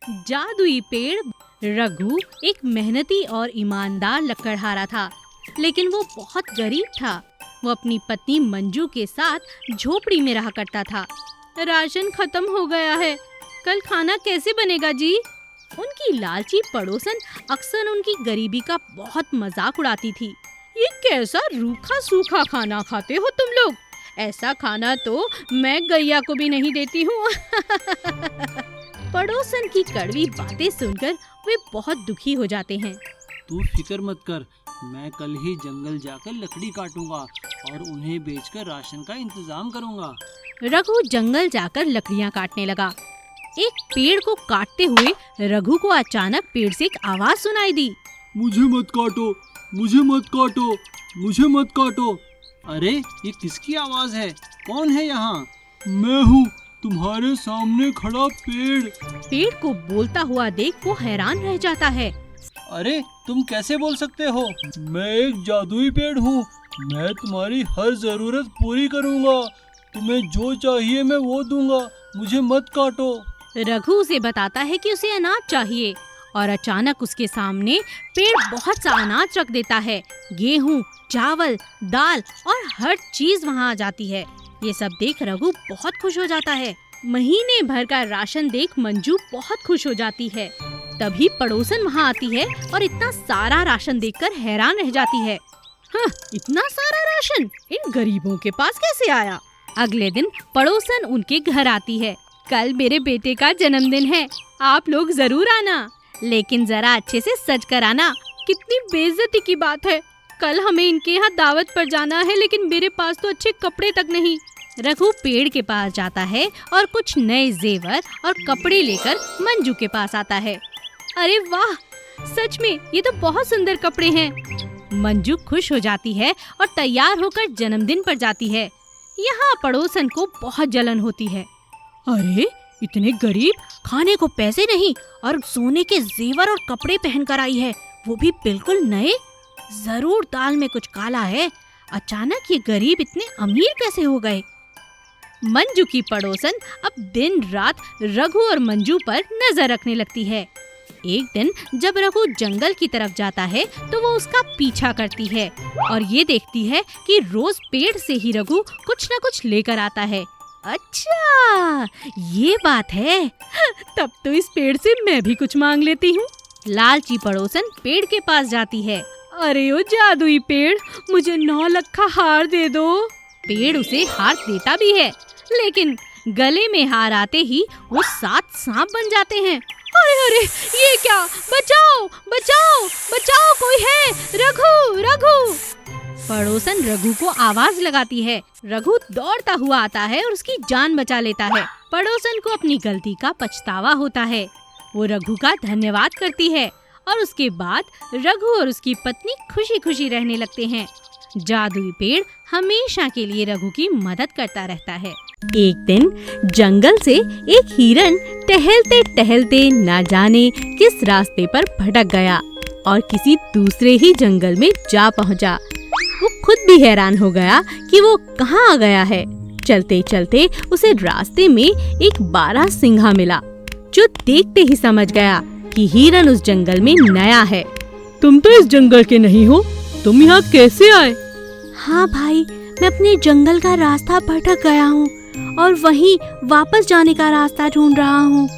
जादुई पेड़। रघु एक मेहनती और ईमानदार लकड़हारा था, लेकिन वो बहुत गरीब था। वो अपनी पत्नी मंजू के साथ झोपड़ी में रहा करता था। राशन खत्म हो गया है, कल खाना कैसे बनेगा जी? उनकी लालची पड़ोसन अक्सर उनकी गरीबी का बहुत मजाक उड़ाती थी। ये कैसा रूखा सूखा खाना खाते हो तुम लोग? ऐसा खाना तो मैं गैया को भी नहीं देती हूँ। पड़ोसन की कड़वी बातें सुनकर वे बहुत दुखी हो जाते हैं। तू फिक्र मत कर, मैं कल ही जंगल जाकर लकड़ी काटूंगा और उन्हें बेचकर राशन का इंतजाम करूंगा। रघु जंगल जाकर लकड़ियां काटने लगा। एक पेड़ को काटते हुए रघु को अचानक पेड़ से एक आवाज सुनाई दी। मुझे मत काटो, मुझे मत काटो, मुझे मत काटो। अरे ये किसकी आवाज है? कौन है यहाँ? मैं हूँ, तुम्हारे सामने खड़ा पेड़। पेड़ को बोलता हुआ देख वो हैरान रह जाता है। अरे तुम कैसे बोल सकते हो? मैं एक जादुई पेड़ हूँ, मैं तुम्हारी हर जरूरत पूरी करूँगा। तुम्हें जो चाहिए मैं वो दूंगा, मुझे मत काटो। रघु उसे बताता है कि उसे अनाज चाहिए और अचानक उसके सामने पेड़ बहुत सा अनाज रख देता है। गेहूँ, चावल, दाल और हर चीज वहाँ आ जाती है। ये सब देख रघु बहुत खुश हो जाता है। महीने भर का राशन देख मंजू बहुत खुश हो जाती है। तभी पड़ोसन वहाँ आती है और इतना सारा राशन देखकर हैरान रह जाती है। हाँ, इतना सारा राशन इन गरीबों के पास कैसे आया? अगले दिन पड़ोसन उनके घर आती है। कल मेरे बेटे का जन्मदिन है, आप लोग जरूर आना, लेकिन जरा अच्छे से सज कर आना। कितनी बेइज्जती की बात है, कल हमें इनके यहाँ दावत पर जाना है, लेकिन मेरे पास तो अच्छे कपड़े तक नहीं। रघु पेड़ के पास जाता है और कुछ नए जेवर और कपड़े लेकर मंजू के पास आता है। अरे वाह, सच में ये तो बहुत सुंदर कपड़े हैं। मंजू खुश हो जाती है और तैयार होकर जन्मदिन पर जाती है। यहाँ पड़ोसन को बहुत जलन होती है। अरे इतने गरीब, खाने को पैसे नहीं और सोने के जेवर और कपड़े पहन कर आई है, वो भी बिल्कुल नए। जरूर दाल में कुछ काला है। अचानक ये गरीब इतने अमीर कैसे हो गए? मंजू की पड़ोसन अब दिन रात रघु और मंजू पर नजर रखने लगती है। एक दिन जब रघु जंगल की तरफ जाता है तो वो उसका पीछा करती है और ये देखती है कि रोज पेड़ से ही रघु कुछ न कुछ लेकर आता है। अच्छा, ये बात है, तब तो इस पेड़ से मैं भी कुछ मांग लेती हूँ। लालची पड़ोसन पेड़ के पास जाती है। अरे ओ जादुई पेड़, मुझे 9 लक्खा हार दे दो। पेड़ उसे हार देता भी है, लेकिन गले में हार आते ही वो 7 सांप बन जाते हैं। अरे अरे, ये क्या? बचाओ बचाओ बचाओ, कोई है? रघु रघु। पड़ोसन रघु को आवाज लगाती है। रघु दौड़ता हुआ आता है और उसकी जान बचा लेता है। पड़ोसन को अपनी गलती का पछतावा होता है। वो रघु का धन्यवाद करती है और उसके बाद रघु और उसकी पत्नी खुशी खुशी रहने लगते हैं। जादुई पेड़ हमेशा के लिए रघु की मदद करता रहता है। एक दिन जंगल से एक हिरन टहलते टहलते ना जाने किस रास्ते पर भटक गया और किसी दूसरे ही जंगल में जा पहुंचा। वो खुद भी हैरान हो गया कि वो कहाँ आ गया है। चलते चलते उसे रास्ते में एक बारहसिंघा मिला, जो देखते ही समझ गया कि हिरन उस जंगल में नया है। तुम तो इस जंगल के नहीं हो, तुम यहाँ कैसे आए? हाँ भाई, मैं अपने जंगल का रास्ता भटक गया हूँ और वहीं वापस जाने का रास्ता ढूंढ रहा हूँ।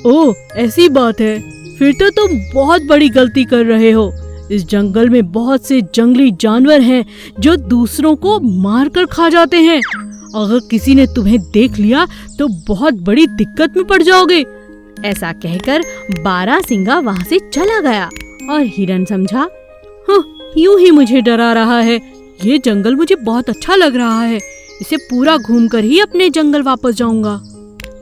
ओह, ऐसी बात है, फिर तो तुम बहुत बड़ी गलती कर रहे हो। इस जंगल में बहुत से जंगली जानवर हैं जो दूसरों को मारकर खा जाते हैं। अगर किसी ने तुम्हें देख लिया तो बहुत बड़ी दिक्कत में पड़ जाओगे। ऐसा कहकर बारहसिंघा वहाँ से चला गया और हिरन समझा, हाँ, यूं ही मुझे डरा रहा है। ये जंगल मुझे बहुत अच्छा लग रहा है, इसे पूरा घूमकर ही अपने जंगल वापस जाऊंगा।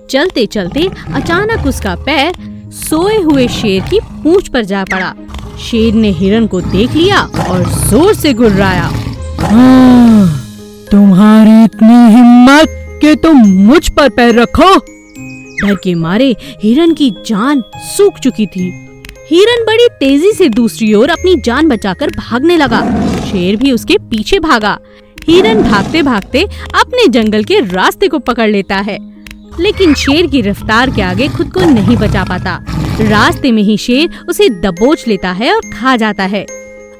चलते चलते अचानक उसका पैर सोए हुए शेर की पूंछ पर जा पड़ा। शेर ने हिरन को देख लिया और जोर से गुर्राया। तुम्हारी इतनी हिम्मत कि तुम मुझ पर पैर रखो? डर के मारे हिरन की जान सूख चुकी थी। हिरन बड़ी तेजी से दूसरी ओर अपनी जान बचाकर भागने लगा। शेर भी उसके पीछे भागा। हिरन भागते भागते अपने जंगल के रास्ते को पकड़ लेता है, लेकिन शेर की रफ्तार के आगे खुद को नहीं बचा पाता। रास्ते में ही शेर उसे दबोच लेता है और खा जाता है।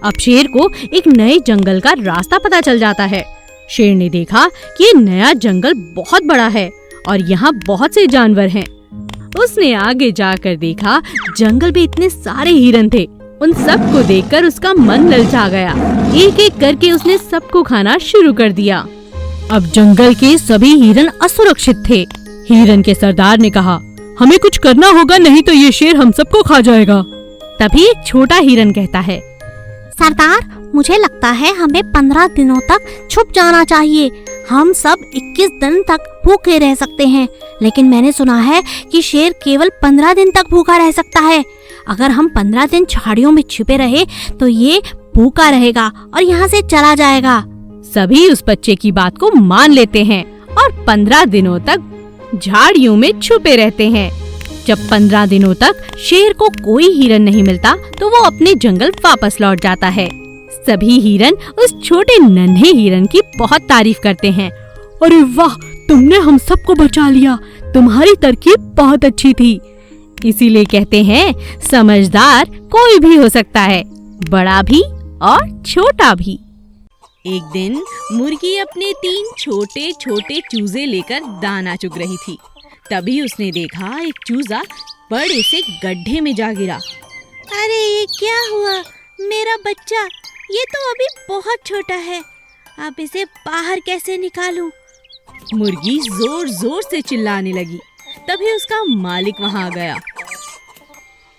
अब शेर को एक नए जंगल का रास्ता पता चल जाता है। शेर ने देखा कि ये नया जंगल बहुत बड़ा है और यहाँ बहुत से जानवर हैं। उसने आगे जाकर देखा, जंगल में इतने सारे हिरन थे। उन सबको देखकर उसका मन ललचा गया। एक एक करके उसने सबको खाना शुरू कर दिया। अब जंगल के सभी हिरन असुरक्षित थे। हिरन के सरदार ने कहा, हमें कुछ करना होगा, नहीं तो ये शेर हम सबको खा जाएगा। तभी एक छोटा हिरन कहता है, सरदार, मुझे लगता है हमें 15 दिनों तक छुप जाना चाहिए। हम सब 21 दिन तक भूखे रह सकते हैं, लेकिन मैंने सुना है कि शेर केवल 15 दिन तक भूखा रह सकता है। अगर हम 15 दिन झाड़ियों में छिपे रहे तो ये भूखा रहेगा और यहाँ से चला जाएगा। सभी उस बच्चे की बात को मान लेते हैं और 15 दिनों तक झाड़ियों में छुपे रहते हैं। जब 15 दिनों तक शेर को कोई हिरन नहीं मिलता तो वो अपने जंगल वापस लौट जाता है। सभी हिरन उस छोटे नन्हे हिरन की बहुत तारीफ करते हैं। अरे वाह, तुमने हम सबको बचा लिया। तुम्हारी तरकीब बहुत अच्छी थी। इसीलिए कहते हैं, समझदार कोई भी हो सकता है, बड़ा भी और छोटा भी। एक दिन मुर्गी अपने 3 छोटे छोटे चूजे लेकर दाना चुग रही थी। तभी उसने देखा एक चूजा बड़े से गड्ढे में जा गिरा। अरे ये क्या हुआ? मेरा बच्चा, ये तो अभी बहुत छोटा है। अब इसे बाहर कैसे निकालूं? मुर्गी जोर जोर से चिल्लाने लगी। तभी उसका मालिक वहां आ गया।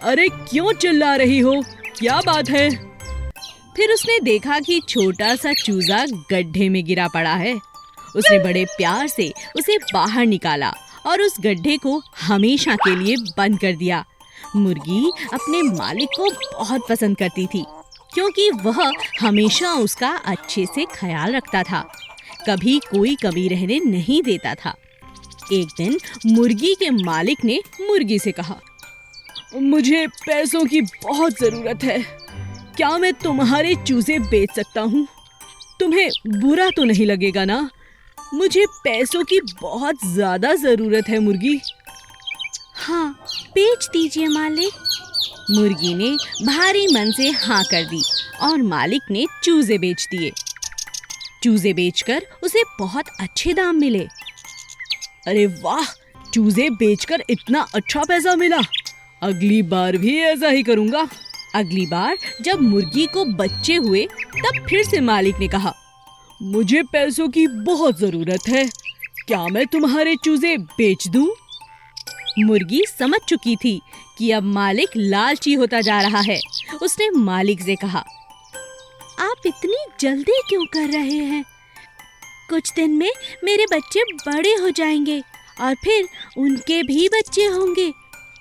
अरे क्यों चिल्ला रही हो? क्या बात है? फिर उसने देखा कि छोटा सा चूजा गड्ढे में गिरा पड़ा है। उसने बड़े प्यार से उसे बाहर निकाला और उस गड्ढे को हमेशा के लिए बंद कर दिया। मुर्गी अपने मालिक को बहुत पसंद करती थी, क्योंकि वह हमेशा उसका अच्छे से ख्याल रखता था, कभी कोई कमी रहने नहीं देता था। एक दिन मुर्गी के मालिक ने मुर्गी से कहा, मुझे पैसों की बहुत जरूरत है। क्या मैं तुम्हारे चूजे बेच सकता हूँ? तुम्हें बुरा तो नहीं लगेगा ना? मुझे पैसों की बहुत ज्यादा जरूरत है मुर्गी। हाँ, बेच दीजिए मालिक। मुर्गी ने भारी मन से हाँ कर दी और मालिक ने चूजे बेच दिए। चूजे बेचकर उसे बहुत अच्छे दाम मिले। अरे वाह, चूजे बेचकर इतना अच्छा पैसा मिला। अगली बार भी ऐसा ही करूँगा। अगली बार जब मुर्गी को बच्चे हुए तब फिर से मालिक ने कहा, मुझे पैसों की बहुत जरूरत है। क्या मैं तुम्हारे चूजे बेच दूं? मुर्गी समझ चुकी थी कि अब मालिक लालची होता जा रहा है। उसने मालिक से कहा, आप इतनी जल्दी क्यों कर रहे हैं? कुछ दिन में मेरे बच्चे बड़े हो जाएंगे और फिर उनके भी बच्चे होंगे।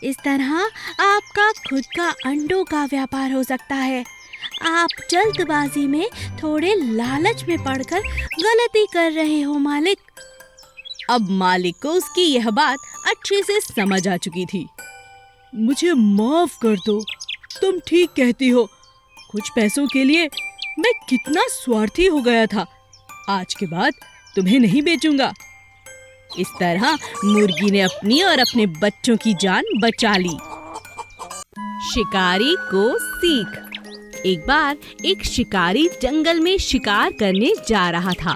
इस तरह आपका खुद का अंडों का व्यापार हो सकता है। आप जल्दबाजी में थोड़े लालच में पड़कर गलती कर रहे हो मालिक। अब मालिक को उसकी यह बात अच्छे से समझ आ चुकी थी। मुझे माफ कर दो, तुम ठीक कहती हो। कुछ पैसों के लिए मैं कितना स्वार्थी हो गया था। आज के बाद तुम्हें नहीं बेचूंगा। इस तरह मुर्गी ने अपनी और अपने बच्चों की जान बचा ली। शिकारी को सीख। एक बार एक शिकारी जंगल में शिकार करने जा रहा था।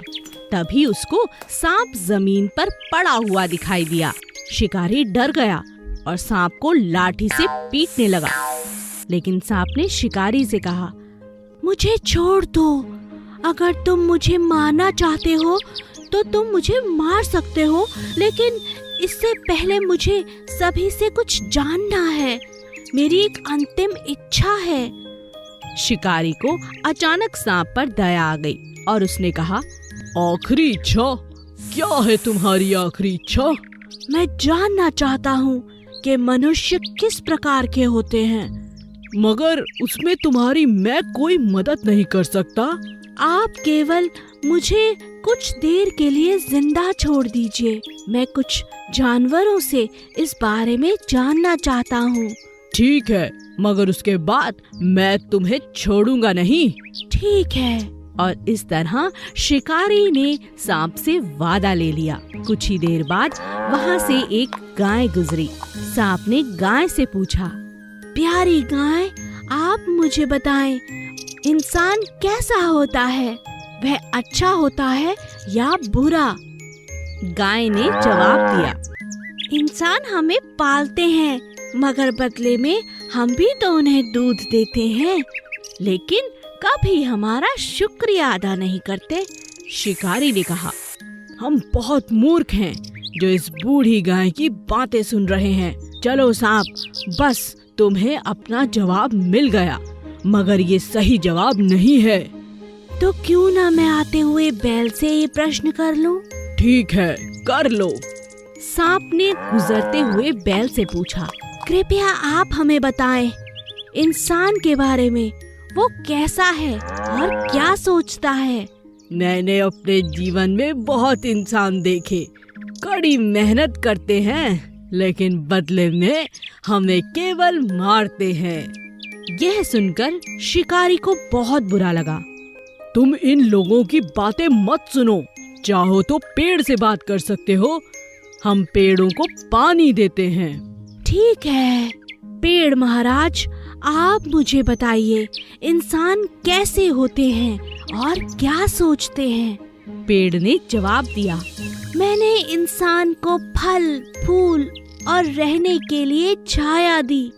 तभी उसको सांप जमीन पर पड़ा हुआ दिखाई दिया। शिकारी डर गया और सांप को लाठी से पीटने लगा। लेकिन सांप ने शिकारी से कहा, मुझे छोड़ दो। अगर तुम मुझे मारना चाहते हो तो तुम मुझे मार सकते हो, लेकिन इससे पहले मुझे सभी से कुछ जानना है। मेरी एक अंतिम इच्छा है। शिकारी को अचानक सांप पर दया आ गई और उसने कहा, आखिरी इच्छा? क्या है तुम्हारी आखिरी इच्छा? मैं जानना चाहता हूँ कि मनुष्य किस प्रकार के होते हैं। मगर उसमें तुम्हारी मैं कोई मदद नहीं कर सकता। आप केवल मुझे कुछ देर के लिए जिंदा छोड़ दीजिए। मैं कुछ जानवरों से इस बारे में जानना चाहता हूँ। ठीक है, मगर उसके बाद मैं तुम्हें छोड़ूंगा नहीं। ठीक है। और इस तरह शिकारी ने सांप से वादा ले लिया। कुछ ही देर बाद वहाँ से एक गाय गुजरी। सांप ने गाय से पूछा, प्यारी गाय, आप मुझे बताएं, इंसान कैसा होता है? वह अच्छा होता है या बुरा? गाय ने जवाब दिया, इंसान हमें पालते हैं, मगर बदले में हम भी तो उन्हें दूध देते हैं, लेकिन कभी हमारा शुक्रिया अदा नहीं करते। शिकारी ने कहा, हम बहुत मूर्ख हैं जो इस बूढ़ी गाय की बातें सुन रहे हैं। चलो सांप, बस तुम्हें अपना जवाब मिल गया, मगर ये सही जवाब नहीं है। तो क्यों ना मैं आते हुए बैल से ये प्रश्न कर लूं? ठीक है, कर लो। सांप ने गुजरते हुए बैल से पूछा, कृपया आप हमें बताएं, इंसान के बारे में, वो कैसा है और क्या सोचता है? मैंने अपने जीवन में बहुत इंसान देखे, कड़ी मेहनत करते हैं, लेकिन बदले में हमें केवल मारते हैं। यह सुनकर शिकारी को बहुत बुरा लगा। तुम इन लोगों की बातें मत सुनो, चाहो तो पेड़ से बात कर सकते हो, हम पेड़ों को पानी देते हैं। ठीक है पेड़ महाराज, आप मुझे बताइए, इंसान कैसे होते हैं और क्या सोचते हैं? पेड़ ने जवाब दिया, मैंने इंसान को फल, फूल और रहने के लिए छाया दी,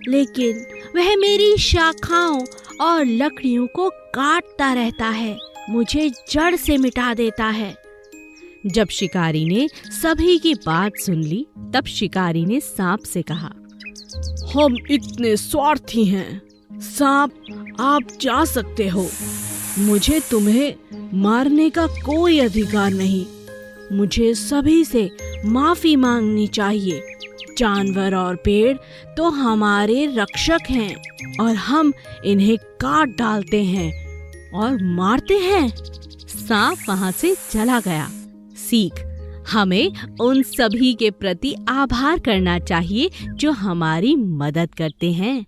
लेकिन वह मेरी शाखाओं और लकड़ियों को काटता रहता है, मुझे जड़ से मिटा देता है। जब शिकारी ने सभी की बात सुन ली, तब शिकारी ने सांप से कहा, हम इतने स्वार्थी हैं। सांप, आप जा सकते हो, मुझे तुम्हें मारने का कोई अधिकार नहीं। मुझे सभी से माफी मांगनी चाहिए। जानवर और पेड़ तो हमारे रक्षक हैं और हम इन्हें काट डालते हैं और मारते हैं। सांप वहां से चला गया। सीख, हमें उन सभी के प्रति आभार करना चाहिए जो हमारी मदद करते हैं।